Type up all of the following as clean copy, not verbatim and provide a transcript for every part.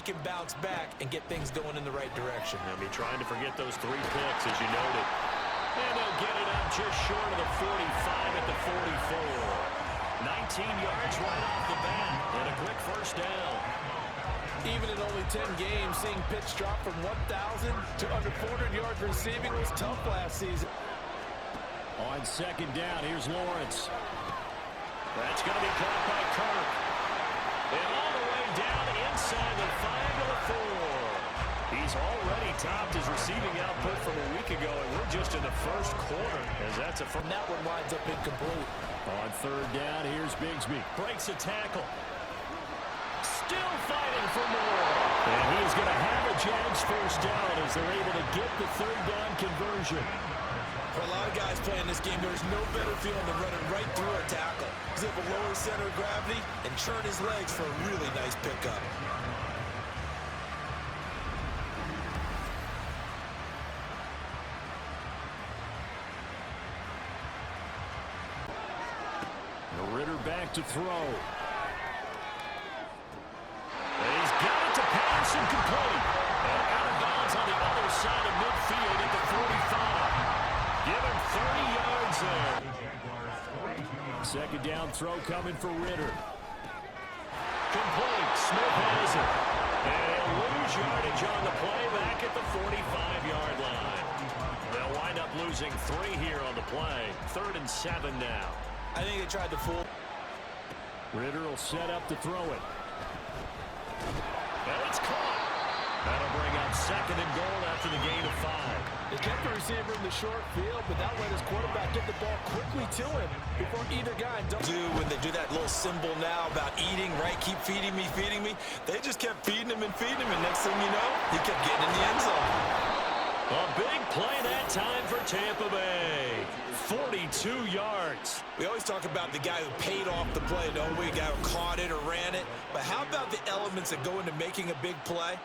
can bounce back and get things going in the right direction. They'll be trying to forget those 3 picks, as you noted. And they'll get it up just short of the 45 at the 44. 19 yards right off the bat, and a quick first down. Even in only 10 games, seeing pitch drop from 1,000 to under 400 yards receiving was tough last season. On second down, here's Lawrence. That's going to be caught by Kirk. And all the way down inside the 5 to the 4. He's already topped his receiving output from a week ago, and we're just in the first quarter. As that's from that one winds up incomplete. On third down, here's Bigsby. Breaks a tackle. Still fighting for more. And he's going to have a Jags first down as they're able to get the third down conversion. For a lot of guys playing this game, there's no better feeling than running right through a tackle. He's able to lower center of gravity and churn his legs for a really nice pickup. Ritter back to throw. And he's got it to pass and complete. And out of bounds on the other side of midfield at the 45. Give him 30 yards there. Second down throw coming for Ritter. Complete. Smith has it. And he'll lose yardage on the play back at the 45-yard line. They'll wind up losing 3 here on the play. 3rd and 7 now. I think they tried to fool. Ritter will set up to throw it. And it's caught. That'll bring up 2nd and goal after the gain of 5. They kept the receiver in the short field, but that let his quarterback get the ball quickly to him before either guy do when they do that little symbol now about eating, right? Keep feeding me, feeding me. They just kept feeding him, and next thing you know, he kept getting in the end zone. A big play that time for Tampa Bay. 42 yards. We always talk about the guy who paid off the play, don't we? A guy who caught it or ran it. But how about the elements that go into making a big play?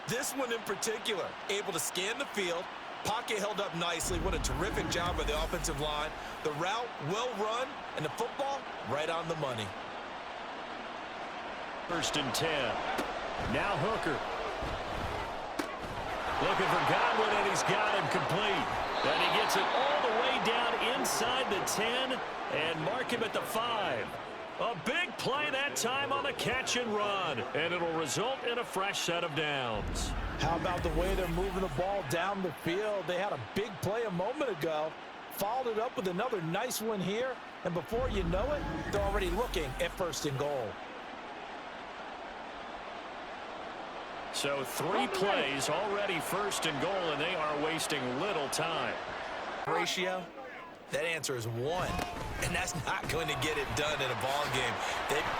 This one in particular, able to scan the field, pocket held up nicely. What a terrific job by the offensive line. The route, well run, and the football, right on the money. 1st and 10. Now Hooker. Looking for Godwin, and he's got him complete. And he gets it all the way down inside the 10 and mark him at the 5. A big play that time on the catch and run, and it'll result in a fresh set of downs. How about the way they're moving the ball down the field? They had a big play a moment ago, followed it up with another nice one here, and before you know it, they're already looking at 1st and goal. So 3 plays already 1st and goal, and they are wasting little time. Ratio? That answer is 1, and that's not going to get it done in a ball game.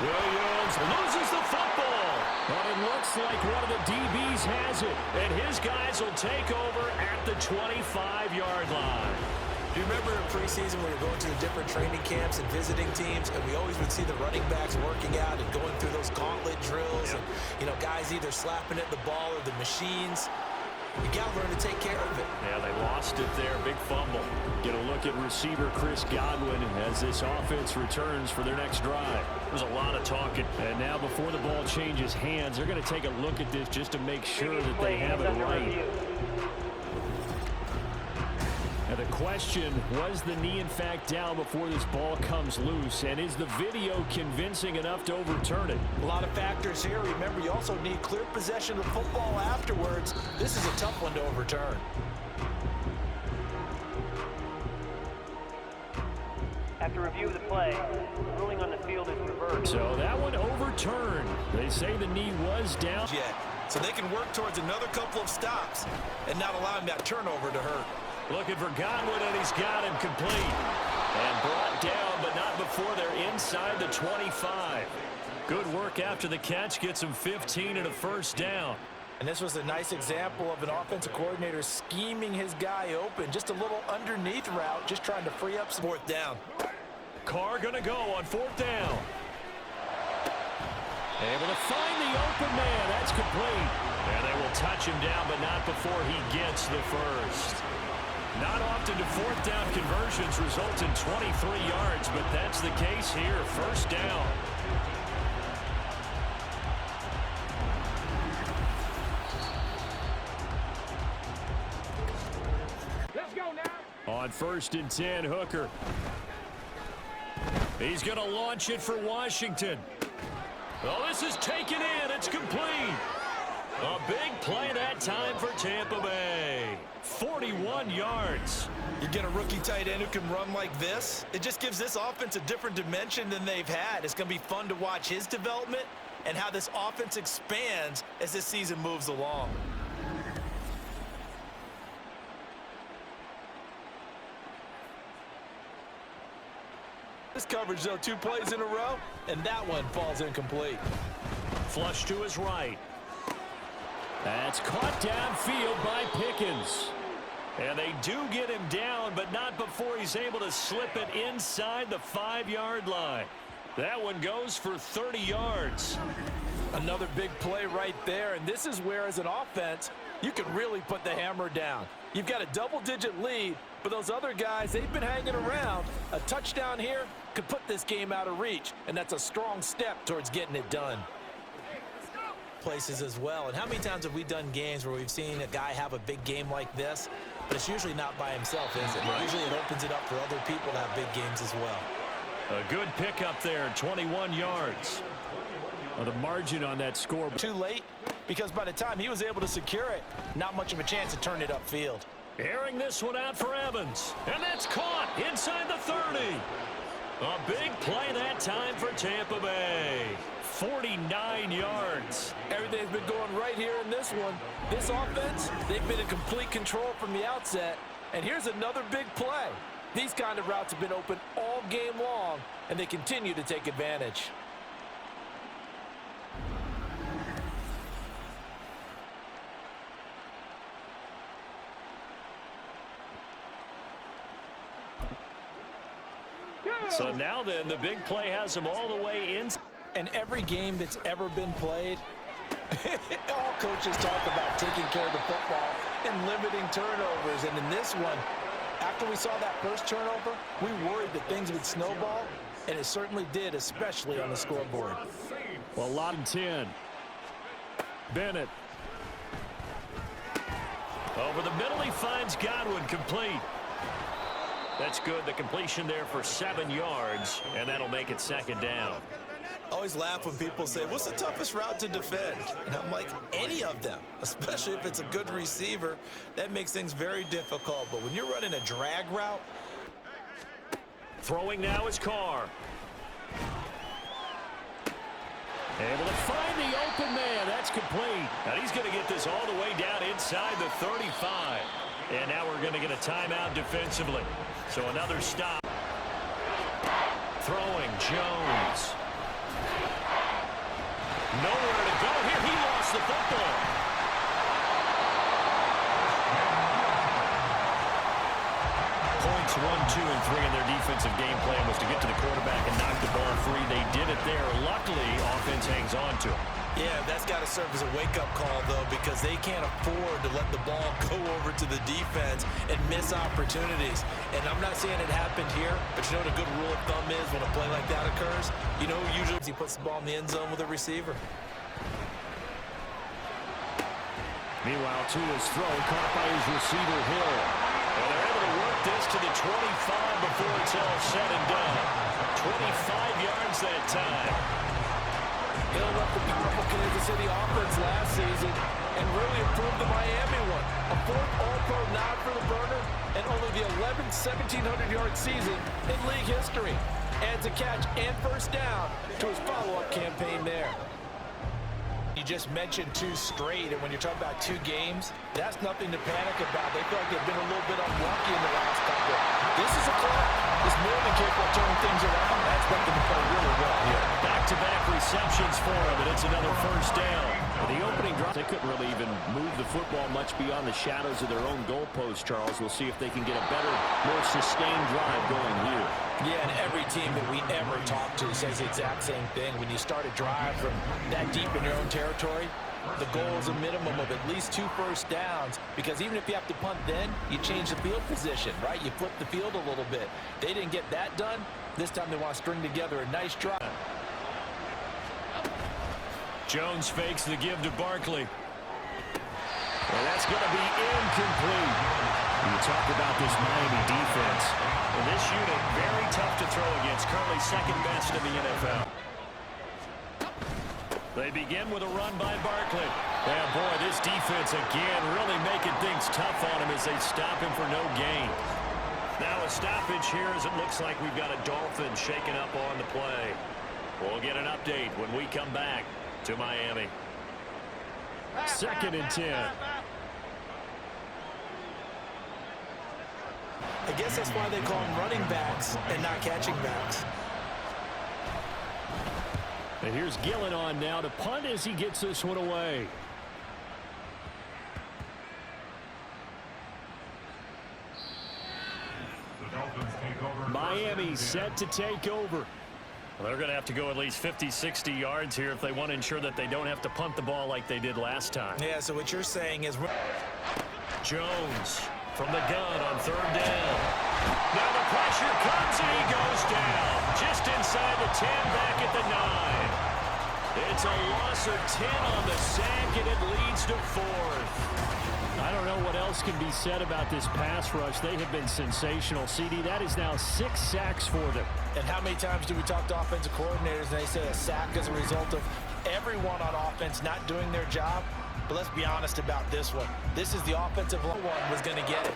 Williams loses the football, but it looks like one of the DBs has it, and his guys will take over at the 25-yard line. Do you remember in preseason when we were going to the different training camps and visiting teams, and we always would see the running backs working out and going through those gauntlet drills, and guys either slapping at the ball or the machines. You got to learn to take care of it. Yeah, they lost it there. Big fumble. Get a look at receiver Chris Godwin as this offense returns for their next drive. There's a lot of talking. And now before the ball changes hands, they're going to take a look at this just to make sure that they have it right. Now the question, was the knee in fact down before this ball comes loose? And is the video convincing enough to overturn it? A lot of factors here. Remember, you also need clear possession of the football afterwards. This is a tough one to overturn. After review of the play, ruling on the field is reversed. So that one overturned. They say the knee was down. Yet, so they can work towards another couple of stops and not allowing that turnover to hurt. Looking for Godwin, and he's got him complete. And brought down, but not before they're inside the 25. Good work after the catch. Gets him 15 and a first down. And this was a nice example of an offensive coordinator scheming his guy open. Just a little underneath route, just trying to free up some 4th down. Carr going to go on 4th down. Able to find the open man. That's complete. And they will touch him down, but not before he gets the first. Not often do 4th down conversions result in 23 yards, but that's the case here. 1st down. On 1st and 10, Hooker. He's going to launch it for Washington. Oh, this is taken in. It's complete. A big play that time for Tampa Bay. 41 yards. You get a rookie tight end who can run like this, it just gives this offense a different dimension than they've had. It's going to be fun to watch his development and how this offense expands as this season moves along. This coverage, though, 2 plays in a row, and that one falls incomplete. Flush to his right. That's caught downfield by Pickens. And they do get him down, but not before he's able to slip it inside the 5-yard line. That one goes for 30 yards. Another big play right there, and this is where, as an offense, you can really put the hammer down. You've got a double-digit lead, but those other guys, they've been hanging around. A touchdown here could put this game out of reach, and that's a strong step towards getting it done. Places as well, and how many times have we done games where we've seen a guy have a big game like this, but it's usually not by himself, is it? Right. Usually it opens it up for other people to have big games as well. A good pickup there, 21 yards. Well, the margin on that score. Too late, because by the time he was able to secure it, not much of a chance to turn it upfield. Airing this one out for Evans, and that's caught inside the 30. A big play that time for Tampa Bay. 49 yards. Everything's been going right here in this one. This offense, they've been in complete control from the outset. And here's another big play. These kind of routes have been open all game long, and they continue to take advantage. So now then, the big play has him all the way in. And every game that's ever been played, all coaches talk about taking care of the football and limiting turnovers. And in this one, after we saw that first turnover, we worried that things would snowball, and it certainly did, especially on the scoreboard. Well, lot and 10. Bennett. Over the middle, he finds Godwin, complete. That's good. The completion there for 7 yards, and that'll make it 2nd down. I always laugh when people say, what's the toughest route to defend? And I'm like, any of them, especially if it's a good receiver. That makes things very difficult. But when you're running a drag route. Throwing now is Carr. Able to find the open man. That's complete. And he's going to get this all the way down inside the 35. And now we're going to get a timeout defensively. So another stop. Throwing Jones. Nowhere to go here. He lost the football. Points 1, 2, and 3 in their defensive game plan was to get to the quarterback and knock the ball free. They did it there. Luckily, offense hangs on to it. Yeah, that's got to serve as a wake-up call, though, because they can't afford to let the ball go over to the defense and miss opportunities. And I'm not saying it happened here, but you know what a good rule of thumb is when a play like that occurs? You know, usually he puts the ball in the end zone with a receiver. Meanwhile, Tua's throw caught by his receiver, Hill. And they're able to work this to the 25 before it's all said and done. 25 yards that time. Hill left the powerful Kansas City offense last season and really improved the Miami one. A 4th All-Pro nod for the burner and only the 11th 1,700-yard season in league history. Adds a catch and first down to his follow-up campaign there. You just mentioned 2 straight, and when you're talking about 2 games, that's nothing to panic about. They feel like they've been a little bit unlucky in the last couple. This is a club that's more than capable of turning things around. I expect them to play really well here. Back-to-back receptions for him, and it's another first down. The opening drive, they couldn't really even move the football much beyond the shadows of their own goalpost, Charles. We'll see if they can get a better, more sustained drive going here. Yeah, and every team that we ever talk to says the exact same thing. When you start a drive from that deep in your own territory, the goal is a minimum of at least 2 first downs, because even if you have to punt then, you change the field position, right? You flip the field a little bit. They didn't get that done. This time they want to string together a nice drive. Jones fakes the give to Barkley. Well, that's going to be incomplete. You talk about this Miami defense. Well, this unit, very tough to throw against. Currently second best in the NFL. They begin with a run by Barkley. Yeah, boy, this defense again really making things tough on him as they stop him for no gain. Now a stoppage here as it looks like we've got a Dolphin shaking up on the play. We'll get an update when we come back to Miami. 2nd and 10. I guess that's why they call them running backs and not catching backs. And here's Gillen on now to punt as he gets this one away. Miami set to take over. Well, they're going to have to go at least 50, 60 yards here if they want to ensure that they don't have to punt the ball like they did last time. Yeah, so what you're saying is... Jones from the gun on 3rd down. Now the pressure comes and he goes down. Just inside the 10, back at the 9. It's a loss of 10 on the sack, and it leads to 4th. I don't know what else can be said about this pass rush. They have been sensational. CD, that is now 6 sacks for them. And how many times do we talk to offensive coordinators and they say a sack is a result of everyone on offense not doing their job? But let's be honest about this one. This is the offensive line was going to get it.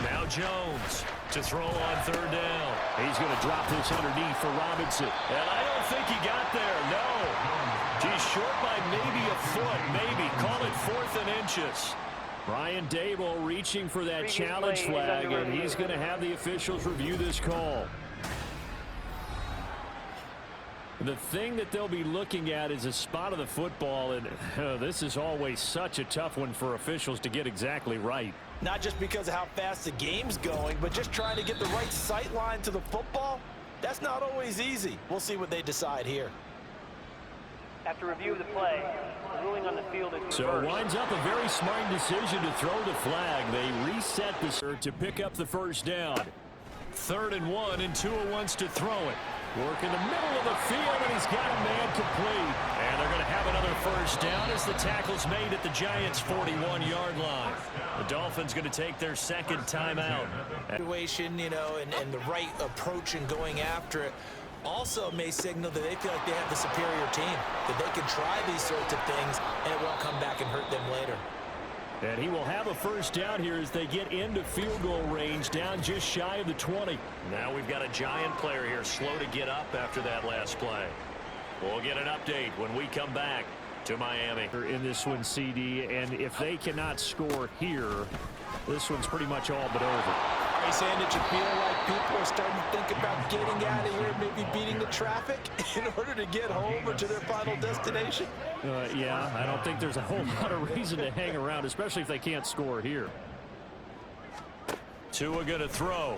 Now Jones to throw on 3rd down. He's going to drop this underneath for Robinson. And I don't think he got there, no. He's short by maybe a foot, maybe. Call it 4th and inches. Brian Dable reaching for that challenge flag, and he's going to have the officials review this call. The thing that they'll be looking at is a spot of the football, and this is always such a tough one for officials to get exactly right. Not just because of how fast the game's going, but just trying to get the right sight line to the football. That's not always easy. We'll see what they decide here. After review of the play, the ruling on the field is reversed. So it winds up a very smart decision to throw the flag. They reset the serve to pick up the 1st down. 3rd and 1, and Tua wants to throw it. Work in the middle of the field, and he's got a man complete. And they're going to have another 1st down as the tackle's made at the Giants' 41-yard line. The Dolphins going to take their 2nd timeout. Situation, you know, and the right approach in going after it also may signal that they feel like they have the superior team, that they can try these sorts of things, and it won't come back and hurt them later. And he will have a 1st down here as they get into field goal range, down just shy of the 20. Now we've got a Giant player here slow to get up after that last play. We'll get an update when we come back to Miami. In this one, CD, and if they cannot score here, this one's pretty much all but over. Are you saying that you feel like people are starting to think about getting out of here, maybe beating the traffic in order to get home or to their final destination? Yeah, I don't think there's a whole lot of reason to hang around, especially if they can't score here. Tua going to throw.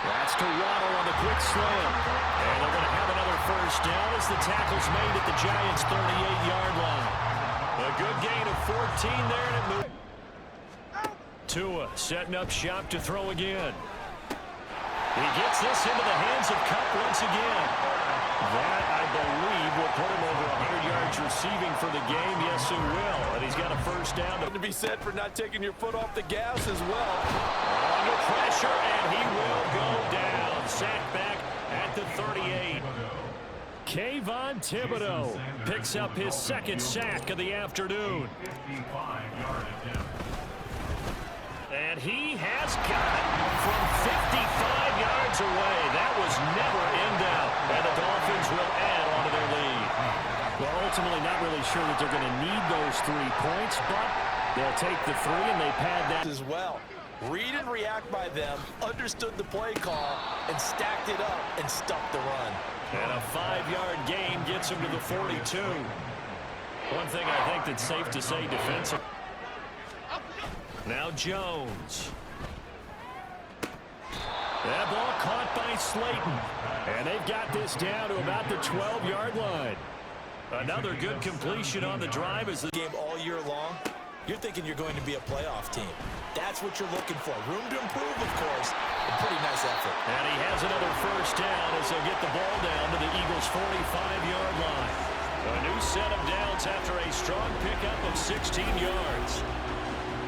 That's to Waddle on the quick slam. And they're going to have another 1st down as the tackle's made at the Giants' 38-yard line. A good gain of 14 there, and it moved. Tua setting up shop to throw again. He gets this into the hands of Kupp once again. That, I believe, will put him over 100 yards receiving for the game. Yes, it will. And he's got a 1st down. To be said for not taking your foot off the gas as well. Under pressure, and he will go down. Sacked back at the 38. Kayvon Thibodeau picks up his 2nd sack of the afternoon. And he has got it from 55 yards away. That was never in doubt. And the Dolphins will add on to their lead. Well, ultimately not really sure that they're going to need those 3 points, but they'll take the 3 and they pad that As well. Read and react by them, understood the play call, and stacked it up and stuffed the run. And a 5-yard gain gets him to the 42. One thing I think that's safe to say defensively. Now Jones. That ball caught by Slayton. And they've got this down to about the 12-yard line. Another good completion on the drive as the game all year long. You're thinking you're going to be a playoff team. That's what you're looking for. Room to improve, of course. A pretty nice effort. And he has another 1st down as they'll get the ball down to the Eagles' 45-yard line. A new set of downs after a strong pickup of 16 yards.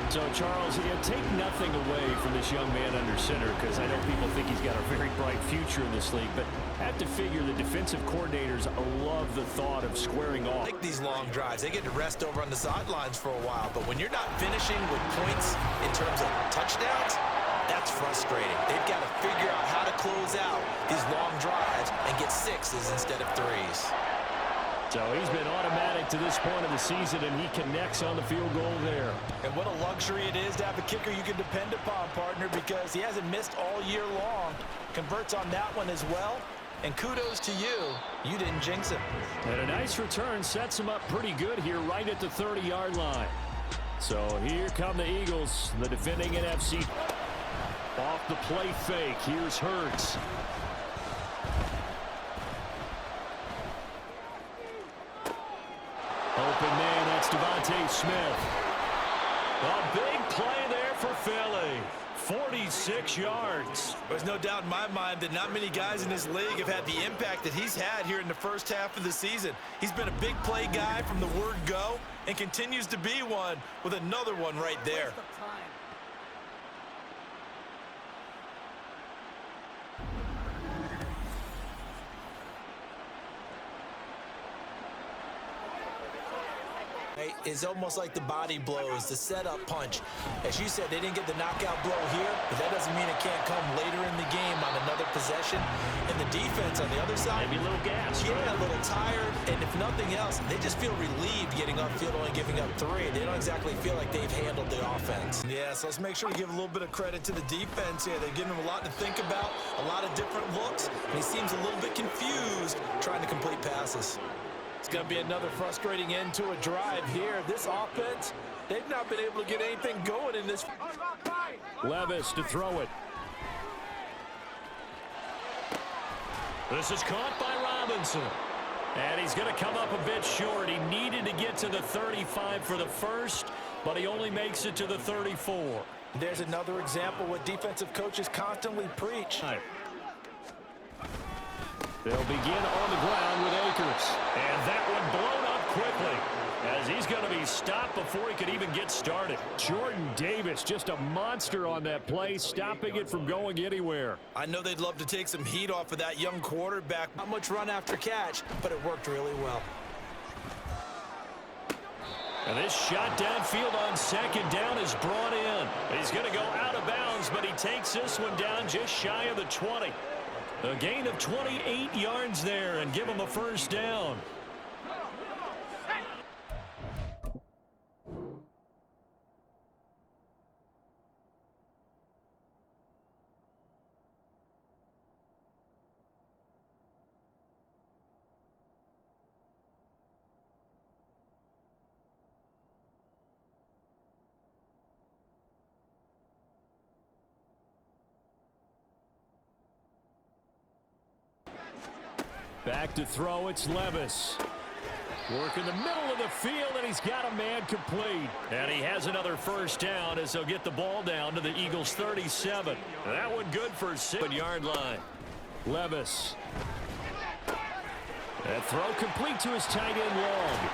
So, Charles, take nothing away from this young man under center, because I know people think he's got a very bright future in this league, but I have to figure the defensive coordinators love the thought of squaring off. I like these long drives. They get to rest over on the sidelines for a while, but when you're not finishing with points in terms of touchdowns, that's frustrating. They've got to figure out how to close out these long drives and get sixes instead of threes. So he's been automatic to this point of the season, and he connects on the field goal there. And what a luxury it is to have a kicker you can depend upon, partner, because he hasn't missed all year long. Converts on that one as well. And kudos to you. You didn't jinx him. And a nice return sets him up pretty good here right at the 30-yard line. So here come the Eagles, the defending NFC. Off the play fake. Here's Hurts. Open man, that's Devontae Smith. A big play there for Philly. 46 yards. There's no doubt in my mind that not many guys in this league have had the impact that he's had here in the first half of the season. He's been a big play guy from the word go and continues to be one with another one right there. It's almost like the body blows, the setup punch. As you said, they didn't get the knockout blow here, but that doesn't mean it can't come later in the game on another possession. And the defense on the other side, maybe a little gas. Yeah, a little tired. And if nothing else, they just feel relieved getting upfield, only giving up 3. They don't exactly feel like they've handled the offense. Yeah, so let's make sure we give a little bit of credit to the defense here. They've given him a lot to think about, a lot of different looks, and he seems a little bit confused trying to complete passes. It's going to be another frustrating end to a drive here. This offense, they've not been able to get anything going in this. Levis to throw it. This is caught by Robinson. And he's going to come up a bit short. He needed to get to the 35 for the first, but he only makes it to the 34. There's another example what defensive coaches constantly preach. They'll begin on the ground with Akers. And that one blown up quickly as he's going to be stopped before he could even get started. Jordan Davis, just a monster on that play, stopping it from going anywhere. I know they'd love to take some heat off of that young quarterback. Not much run after catch, but it worked really well. And this shot downfield on second down is brought in. He's going to go out of bounds, but he takes this one down just shy of the 20. A gain of 28 yards there and give him a first down. Back to throw, it's Levis. Work in the middle of the field, and he's got a man complete. And he has another first down as they'll get the ball down to the Eagles' 37. That one good for a 6-yard line. Levis. That throw complete to his tight end long.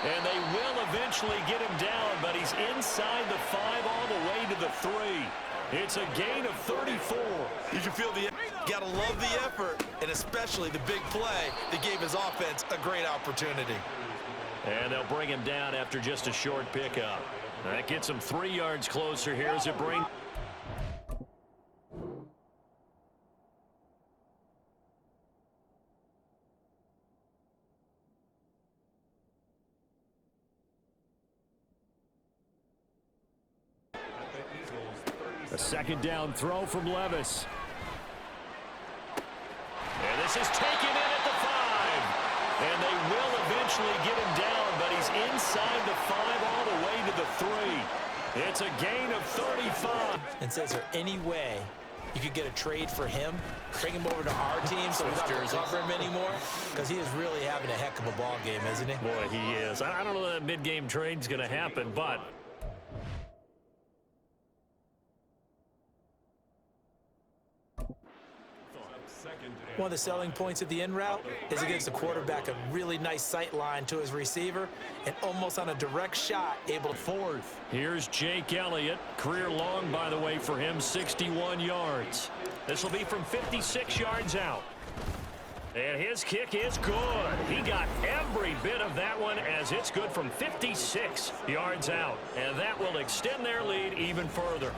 And they will eventually get him down, but he's inside the 5 all the way to the 3. It's a gain of 34. You can feel the gotta love the effort, and especially the big play that gave his offense a great opportunity. And they'll bring him down after just a short pickup. That gets him 3 yards closer here as it brings. A second down throw from Levis. And this is taken in at the 5. And they will eventually get him down, but he's inside the 5 all the way to the 3. It's a gain of 35. And says, is there any way you could get a trade for him? Bring him over to our team so we don't have to cover him anymore? Because he is really having a heck of a ball game, isn't he? Boy, he is. I don't know that mid-game trade's going to happen, but... One of the selling points of the in route is it gives the quarterback a really nice sight line to his receiver and almost on a direct shot able to fourth. Here's Jake Elliott. Career long, by the way, for him, 61 yards. This will be from 56 yards out. And his kick is good. He got every bit of that one as it's good from 56 yards out. And that will extend their lead even further.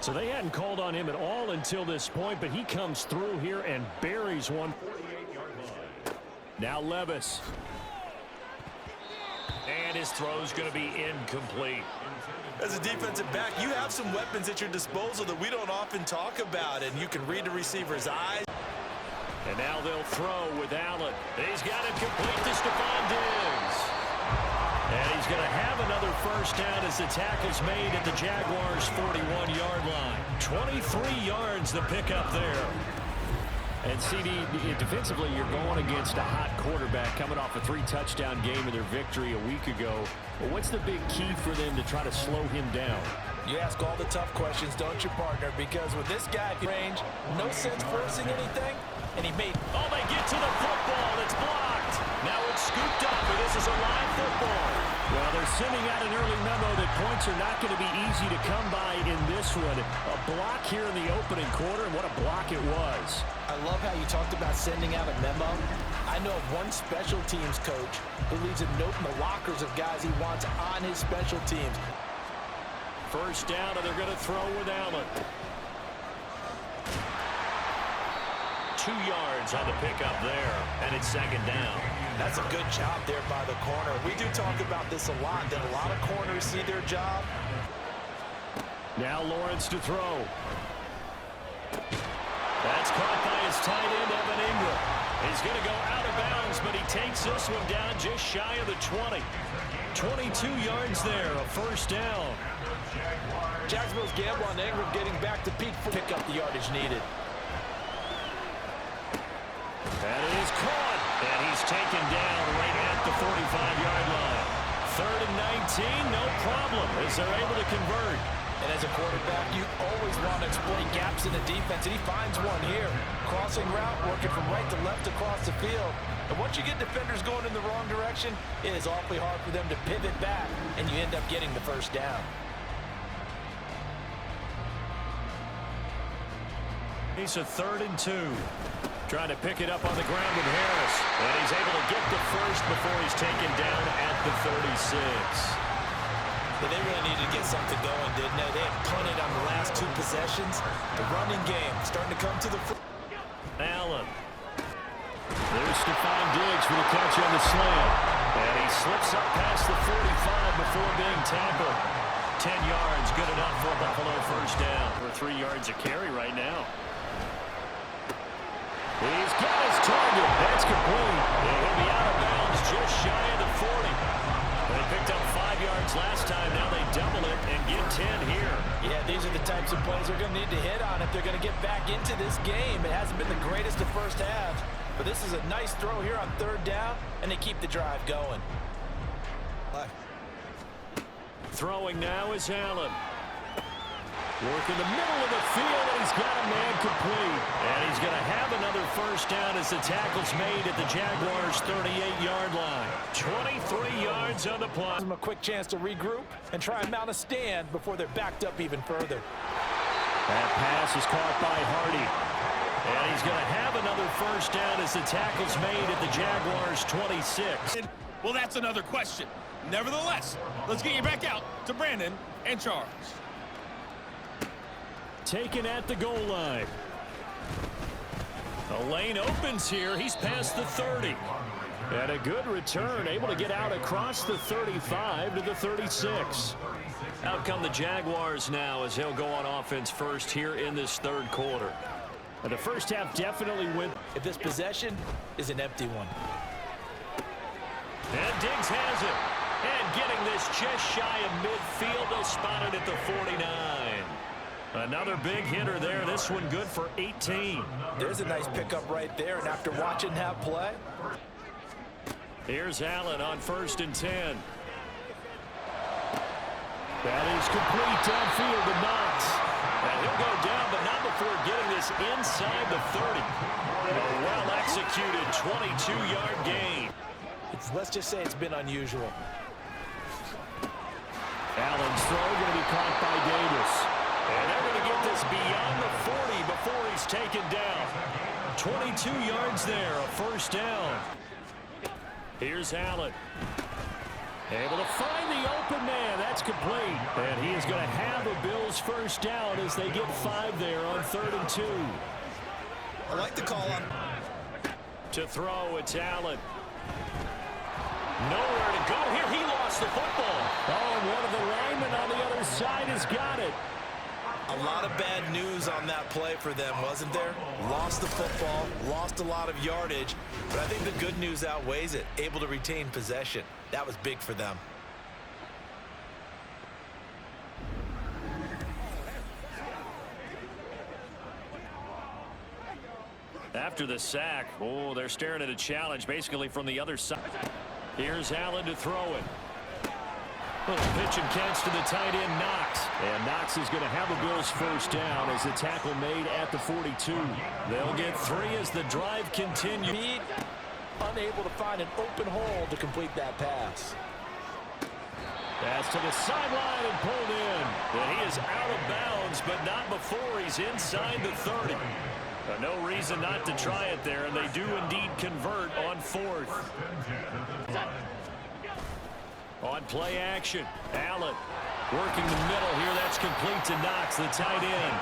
So they hadn't called on him at all until this point, but he comes through here and buries one. Now Levis. And his throw's going to be incomplete. As a defensive back, you have some weapons at your disposal that we don't often talk about, and you can read the receiver's eyes. And now they'll throw with Allen. He's got it complete to Stephon Diggs. And he's going to have another first down as the tackle's made at the Jaguars' 41-yard line. 23 yards the pickup there. And CD, defensively, you're going against a hot quarterback coming off a 3-touchdown game in their victory a week ago. But what's the big key for them to try to slow him down? You ask all the tough questions, don't you, partner? Because with this guy at range, no sense forcing anything. And he made... Oh, they get to the football. It's blocked. Now it's scooped up, but this is a live football. Well, they're sending out an early memo that points are not going to be easy to come by in this one. A block here in the opening quarter, and what a block it was. I love how you talked about sending out a memo. I know of one special teams coach who leaves a note in the lockers of guys he wants on his special teams. First down, and they're going to throw with Allen. 2 yards on the pickup there, and it's second down. That's a good job there by the corner. We do talk about this a lot, that a lot of corners see their job. Now Lawrence to throw. That's caught by his tight end, Evan Ingram. He's going to go out of bounds, but he takes this one down just shy of the 20. 22 yards there, a first down. Jacksonville's gamble on Ingram getting back to peak for pick up the yardage needed. That is caught, and he's taken down right at the 45-yard line. 3rd and 19, no problem, as they're able to convert. And as a quarterback, you always want to exploit gaps in the defense, and he finds one here. Crossing route, working from right to left across the field. And once you get defenders going in the wrong direction, it is awfully hard for them to pivot back, and you end up getting the first down. He's a 3rd and 2. Trying to pick it up on the ground with Harris. And he's able to get the first before he's taken down at the 36. But they really needed to get something going, didn't they? They had punted on the last 2 possessions. The running game starting to come to the... Allen. There's Stephon Diggs for the catch on the slam. And he slips up past the 45 before being tackled. 10 yards, good enough for a Buffalo first down. For 3 yards a carry right now. He's got his target. That's complete. And he'll be out of bounds just shy of the 40. They picked up 5 yards last time. Now they double it and get 10 here. Yeah, these are the types of plays they're going to need to hit on if they're going to get back into this game. It hasn't been the greatest of first halves, but this is a nice throw here on 3rd down, and they keep the drive going. Throwing now is Allen. Work in the middle of the field, and he's got a man complete. And he's going to have another first down as the tackle's made at the Jaguars' 38-yard line. 23 yards on the play. Give them a quick chance to regroup and try and mount a stand before they're backed up even further. That pass is caught by Hardy. And he's going to have another first down as the tackle's made at the Jaguars' 26. Well, that's another question. Nevertheless, let's get you back out to Brandon and Charles. Taken at the goal line. The lane opens here. He's past the 30. And a good return, able to get out across the 35 to the 36. Out come the Jaguars now as he'll go on offense first here in this 3rd quarter. And the first half definitely went. If this possession is an empty one. And Diggs has it. And getting this just shy of midfield. They'll spot it at the 49. Another big hitter there. This one good for 18. There's a nice pickup right there. And after watching that play. Here's Allen on 1st and 10. That is complete downfield to Knox. And he'll go down, but not before getting this inside the 30. A well-executed 22-yard gain. Let's just say it's been unusual. Allen's throw going to be caught by Davis. And they're going to get this beyond the 40 before he's taken down. 22 yards there, a first down. Here's Allen. Able to find the open man. That's complete. And he is going to have a Bills first down as they get 5 there on 3rd and 2. I like the call on. To throw, it's Allen. Nowhere to go here. He lost the football. Oh, and one of the linemen on the other side has got it. A lot of bad news on that play for them, wasn't there? Lost the football, lost a lot of yardage, but I think the good news outweighs it. Able to retain possession. That was big for them. After the sack, oh, they're staring at a challenge basically from the other side. Here's Allen to throw it. Little pitch and catch to the tight end, Knox. And Knox is going to have a Bills first down as the tackle made at the 42. They'll get 3 as the drive continues. Unable to find an open hole to complete that pass. Pass to the sideline and pulled in. And he is out of bounds, but not before he's inside the 30. No reason not to try it there, and they do indeed convert on 4th. On play action, Allen working the middle here. That's complete to Knox, the tight end.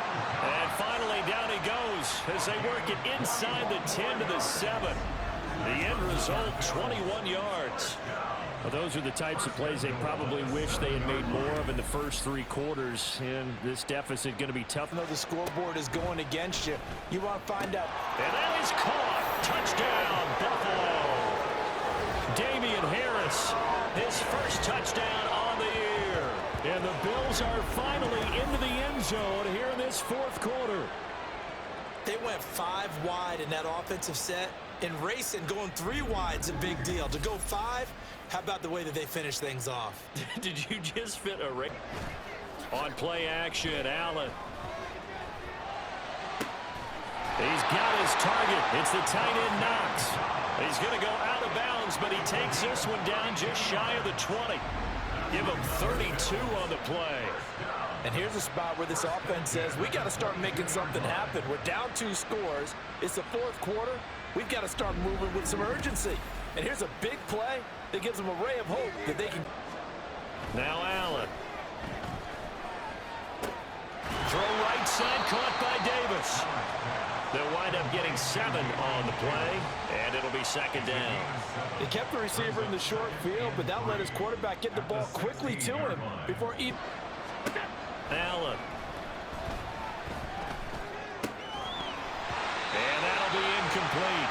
And finally down he goes as they work it inside the 10 to the 7. The end result, 21 yards. Well, those are the types of plays they probably wish they had made more of in the first 3 quarters. And this deficit going to be tough. The scoreboard is going against you. You want to find out. And that is caught. Touchdown, Buffalo. Damian Harris, his first touchdown on the year. And the Bills are finally into the end zone here in this 4th quarter. They went 5 wide in that offensive set. And racing, going 3 wide is a big deal. To go 5, how about the way that they finish things off? Did you just fit a race? On play action, Allen. He's got his target. It's the tight end, Knox. He's going to go out of bounds, but he takes this one down just shy of the 20. Give him 32 on the play. And here's a spot where this offense says, we got to start making something happen. We're down 2 scores. It's the 4th quarter. We've got to start moving with some urgency. And here's a big play that gives them a ray of hope that they can. Now Allen. Throw right side, caught by Davis. They'll wind up getting 7 on the play, and it'll be 2nd down. They kept the receiver in the short field, but that let his quarterback get the ball quickly to him before he... Allen. And that'll be incomplete.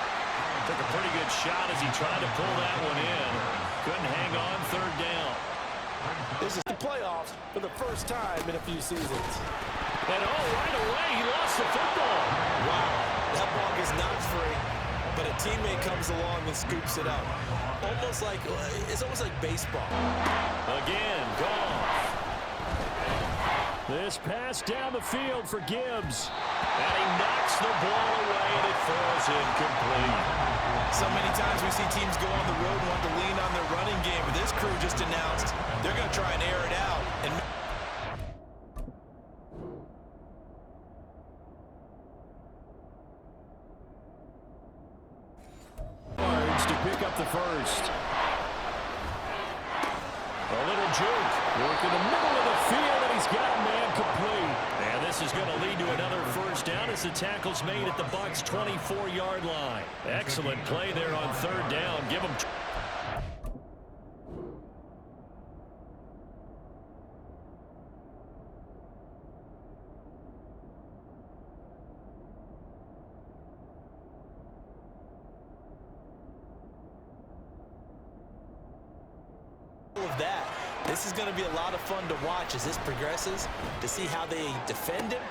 Took a pretty good shot as he tried to pull that one in. Couldn't hang on 3rd down. This is the playoffs for the first time in a few seasons. And right away, he lost the football. Wow, that ball gets knocked free, but a teammate comes along and scoops it up. It's almost like baseball. Again, Goff. This pass down the field for Gibbs. And he knocks the ball away, and it falls incomplete. So many times we see teams go on the road and want to lean on their running game, but this crew just announced they're going to try and air it out. And to pick up the first. A little juke. Work in the middle of the field, and he's got a man complete. And this is going to lead to another first down as the tackle's made at the Bucs' 24-yard line. Excellent play there on 3rd down. Give him... of that, this is going to be a lot of fun to watch as this progresses, to see how they defend him.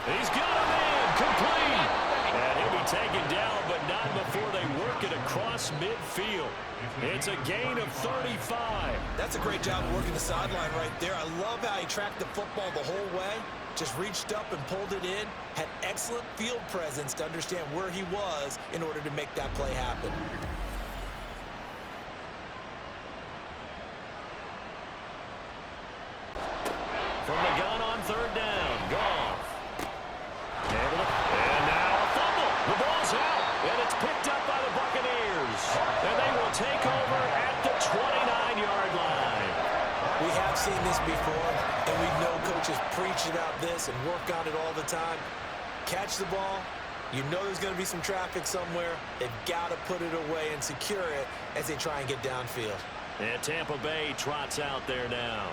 He's got a man complete. And he'll be taken down, but not before they work it across midfield. It's a gain of 35. That's a great job of working the sideline right there. I love how he tracked the football the whole way. Just reached up and pulled it in. Had excellent field presence to understand where he was in order to make that play happen. From the gun on third down, Goff. And now a fumble. The ball's out, and it's picked up by the Buccaneers. And they will take over at the 29-yard line. We have seen this before, and we know coaches preach about this and work on it all the time. Catch the ball. You know there's going to be some traffic somewhere. They've got to put it away and secure it as they try and get downfield. And Tampa Bay trots out there now.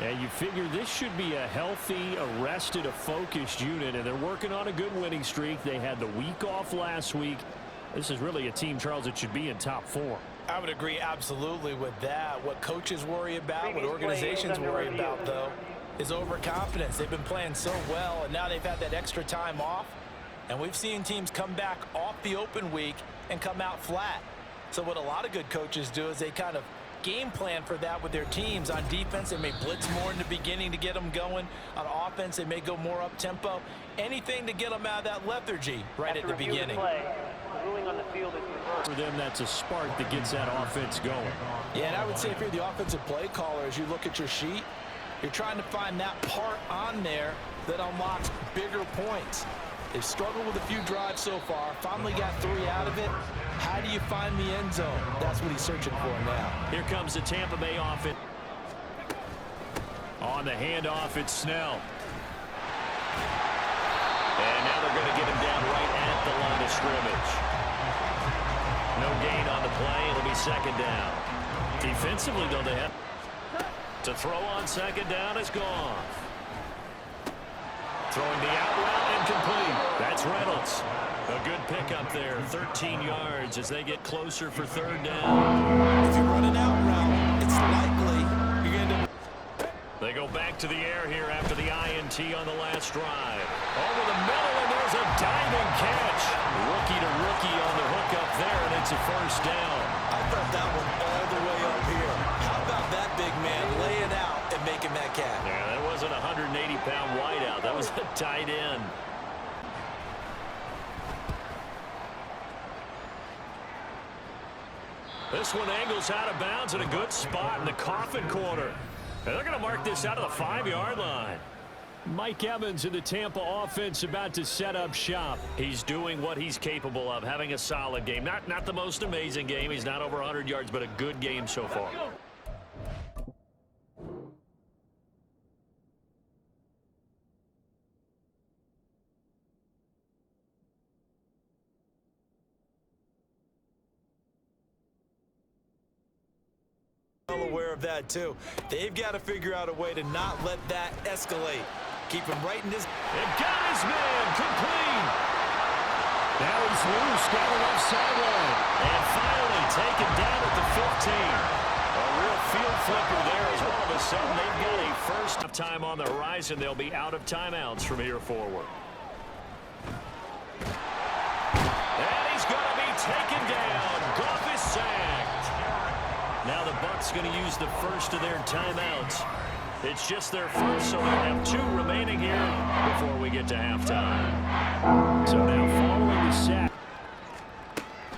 And you figure this should be a healthy, arrested, a focused unit, and they're working on a good winning streak. They had the week off last week. This is really a team, Charles, that should be in top 4. I would agree absolutely with that. What coaches worry about, what organizations worry about, though, is overconfidence. They've been playing so well, and now they've had that extra time off. And we've seen teams come back off the open week and come out flat. So what a lot of good coaches do is they kind of game plan for that with their teams. On defense, they may blitz more in the beginning to get them going. On offense, they may go more up-tempo. Anything to get them out of that lethargy right at the beginning. Ruling on the field is reversed. For them, that's a spark that gets that offense going. Yeah, and I would say if you're the offensive play caller, as you look at your sheet, you're trying to find that part on there that unlocks bigger points. They've struggled with a few drives so far, finally got 3 out of it. How do you find the end zone? That's what he's searching for now. Here comes the Tampa Bay offense. On the handoff, it's Snell. And now they're going to get him down right at the line of scrimmage. No gain on the play. It'll be second down. Defensively, though, they have to throw on second down is gone. Throwing the out route incomplete. That's Reynolds. A good pickup there, 13 yards as they get closer for third down. If you run an out route, it's likely you're going to... They go back to the air here after the INT on the last drive. Over the middle, and there's a diving catch. Rookie to rookie on the hook up there, and it's a first down. I thought that one all the way up here. How about that big man laying out and making that catch? Yeah, that wasn't a 180-pound wideout. That was a tight end. This one angles out of bounds at a good spot in the coffin corner. And they're going to mark this out of the 5-yard line. Mike Evans in the Tampa offense about to set up shop. He's doing what he's capable of, having a solid game. Not the most amazing game. He's not over 100 yards, but a good game so far. Aware of that too. They've got to figure out a way to not let that escalate. Keep him right in his... And got his man complete. Now he's loose down the left sideline. And finally taken down at the 15. A real field flipper there as all of a sudden they've got a first time on the horizon. They'll be out of timeouts from here forward. And he's going to be taken down. Goff is sacked. Now the Bucs going to use the first of their timeouts. It's just their first, so they'll have 2 remaining here before we get to halftime. So now following the sack.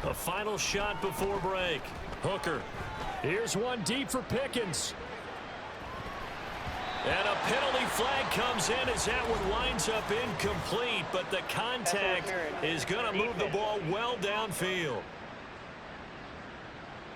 A final shot before break. Hooker. Here's one deep for Pickens. And a penalty flag comes in as that one winds up incomplete, but the contact is going to move the ball well downfield.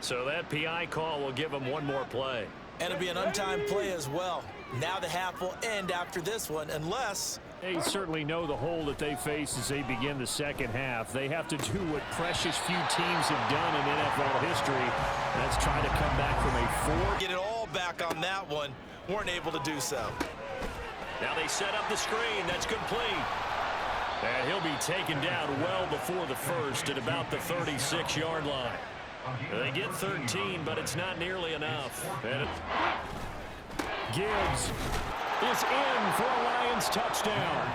So that PI call will give him one more play. And it'll be an untimed play as well. Now the half will end after this one, unless... They certainly know the hole that they face as they begin the second half. They have to do what precious few teams have done in NFL history. That's try to come back from a 4. Get it all back on that one. Weren't able to do so. Now they set up the screen. That's complete. And he'll be taken down well before the first at about the 36-yard line. They get 13, but it's not nearly enough. And Gibbs is in for a Lions touchdown.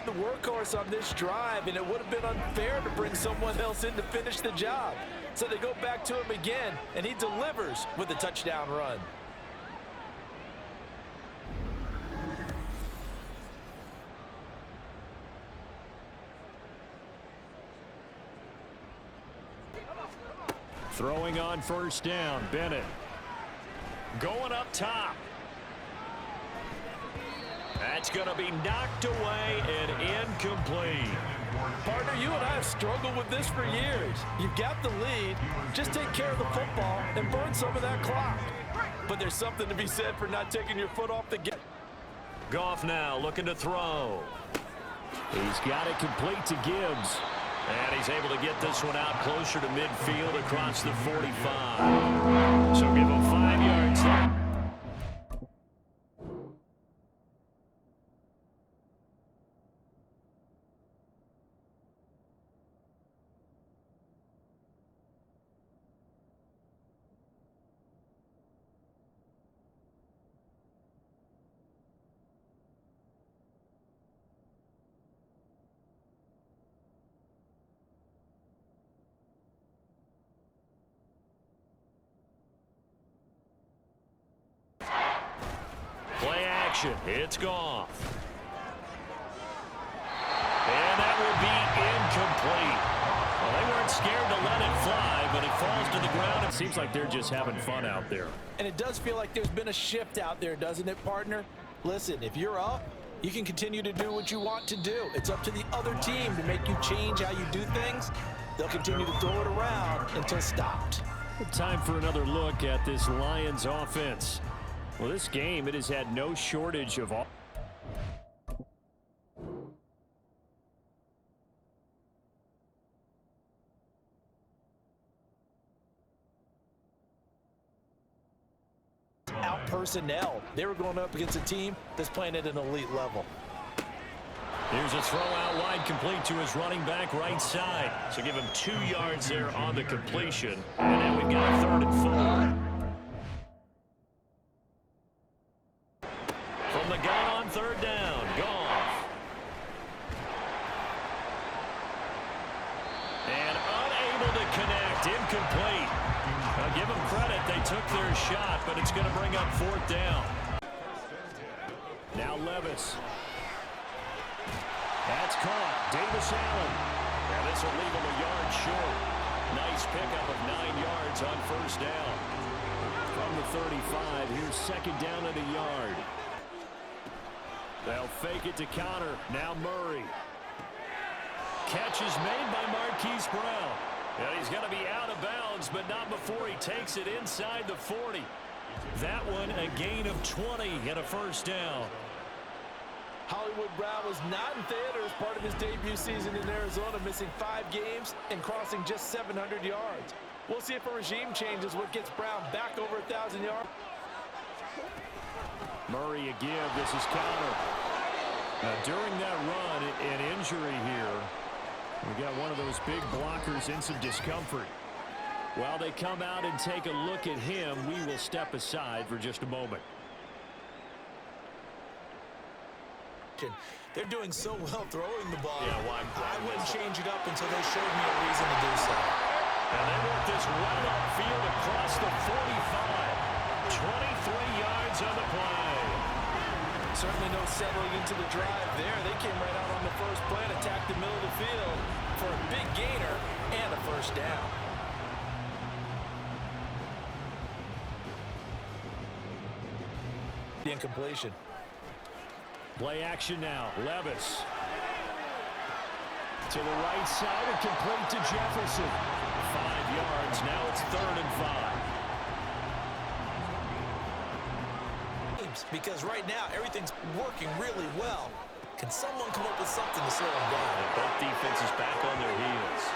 been the workhorse on this drive, and it would have been unfair to bring someone else in to finish the job. So they go back to him again, and he delivers with a touchdown run. Throwing on first down, Bennett. Going up top. That's going to be knocked away and incomplete. Partner, you and I have struggled with this for years. You've got the lead. Just take care of the football and burn some of that clock. But there's something to be said for not taking your foot off the gas. Goff now looking to throw. He's got it complete to Gibbs. And he's able to get this one out closer to midfield across the 45. So give him 5 yards there. Play action. It's Goff. And that will be incomplete. Well, they weren't scared to let it fly, but it falls to the ground. It seems like they're just having fun out there. And it does feel like there's been a shift out there, doesn't it, partner? Listen, if you're up, you can continue to do what you want to do. It's up to the other team to make you change how you do things. They'll continue to throw it around until stopped. Time for another look at this Lions offense. Well, this game, it has had no shortage of out personnel. They were going up against a team that's playing at an elite level. Here's a throw out wide, complete to his running back right side. So give him 2 yards there on the completion. And now we've got a 3rd and 4. From the gun on 3rd down, Goff. And unable to connect, incomplete. Now give them credit, they took their shot, but it's going to bring up 4th down. Now Levis. That's caught. Davis Allen. And this will leave him a yard short. Nice pickup of 9 yards on 1st down. From the 35, here's 2nd down and a yard. They'll fake it to Connor. Now Murray. Catch is made by Marquise Brown. And he's going to be out of bounds, but not before he takes it inside the 40. That one a gain of 20 and a 1st down. Hollywood Brown was not in theater as part of his debut season in Arizona, missing 5 games and crossing just 700 yards. We'll see if a regime change is what gets Brown back over 1,000 yards. Murray a give. This is Connor. Now, during that run, an injury here. We got one of those big blockers in some discomfort. While they come out and take a look at him, we will step aside for just a moment. They're doing so well throwing the ball. Yeah, I wouldn't change it up until they showed me a reason to do so. And they work this well upfield across the 45. 23 yards on the play. Certainly no settling into the drive there. They came right out on the first play and attacked the middle of the field for a big gainer and a 1st down. The incompletion. Play action now. Levis. To the right side and complete to Jefferson. 5 yards. Now it's 3rd and 5. Because right now, everything's working really well. Can someone come up with something to slow them down? And both defenses back on their heels.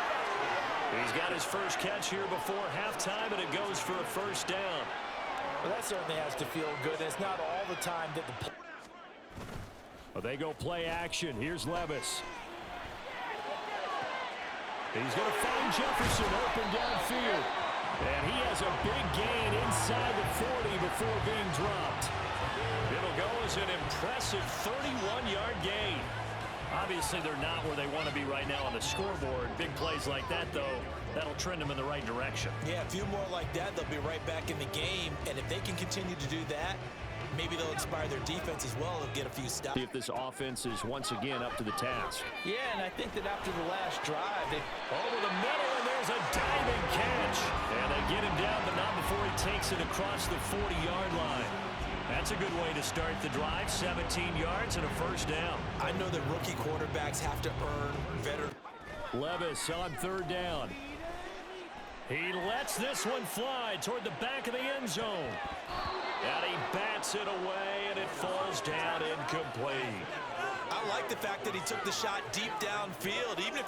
He's got his first catch here before halftime, and it goes for a 1st down. Well, that certainly has to feel good. It's not all the time that the... Well, they go play action. Here's Levis. He's going to find Jefferson open downfield. And he has a big gain inside the 40 before being dropped. It'll go as an impressive 31-yard gain. Obviously, they're not where they want to be right now on the scoreboard. Big plays like that, though, that'll trend them in the right direction. Yeah, a few more like that, they'll be right back in the game. And if they can continue to do that, maybe they'll inspire their defense as well. They'll get a few stops. See if this offense is once again up to the task. Yeah, and I think that after the last drive, they over the middle, and there's a diving catch. And they get him down, but not before he takes it across the 40-yard line. That's a good way to start the drive. 17 yards and a first down. I know that rookie quarterbacks have to earn veteran. Levis on third down. He lets this one fly toward the back of the end zone. And he bats it away, and it falls down incomplete. I like the fact that he took the shot deep downfield, even if...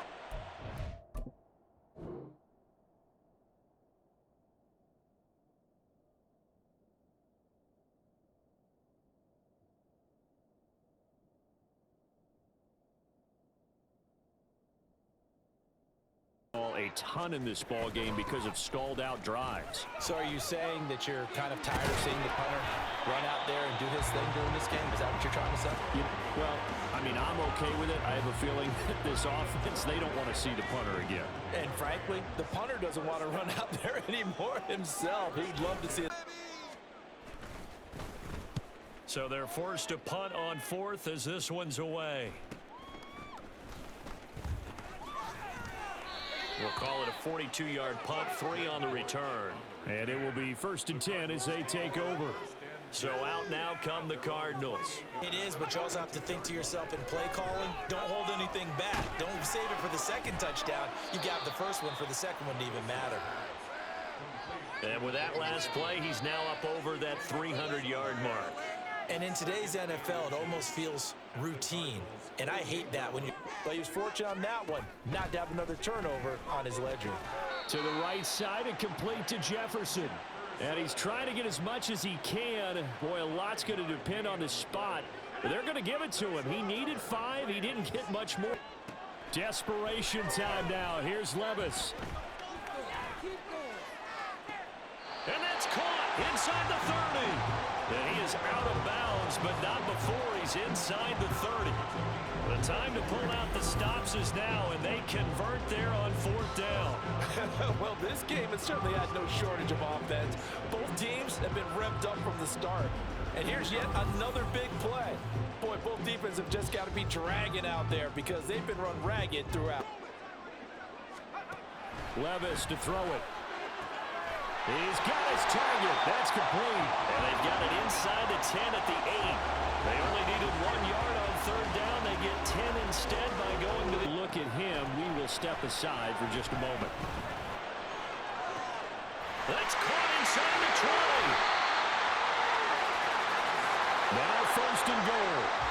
A ton in this ball game because of stalled out drives. So are you saying that you're kind of tired of seeing the punter run out there and do his thing during this game? Is that what you're trying to say? Well, I mean, I'm okay with it. I have a feeling that this offense, they don't want to see the punter again. And frankly, the punter doesn't want to run out there anymore himself. He'd love to see it. So they're forced to punt on fourth as this one's away. We'll call it a 42-yard punt, 3 on the return. And it will be 1st and 10 as they take over. So out now come the Cardinals. It is, but you also have to think to yourself in play calling, don't hold anything back. Don't save it for the second touchdown. You got the first one for the second one to even matter. And with that last play, he's now up over that 300-yard mark. And in today's NFL, it almost feels routine. And I hate that when you... But he was fortunate on that one, not to have another turnover on his ledger. To the right side and complete to Jefferson. And he's trying to get as much as he can. Boy, a lot's going to depend on the spot. But they're going to give it to him. He needed 5. He didn't get much more. Desperation time now. Here's Levis. And that's caught inside the 30. And he is out of bounds, but not before he's inside the 30. The time to pull out the stops is now, and they convert there on 4th down. Well, this game has certainly had no shortage of offense. Both teams have been revved up from the start. And here's yet another big play. Boy, both defenses have just got to be dragging out there because they've been run ragged throughout. Levis to throw it. He's got his target. That's complete. And they've got it inside the 10 at the 8. They only needed 1 yard on 3rd down. They get 10 instead by going to the... Look at him. We will step aside for just a moment. That's caught inside the 20. Now 1st and goal.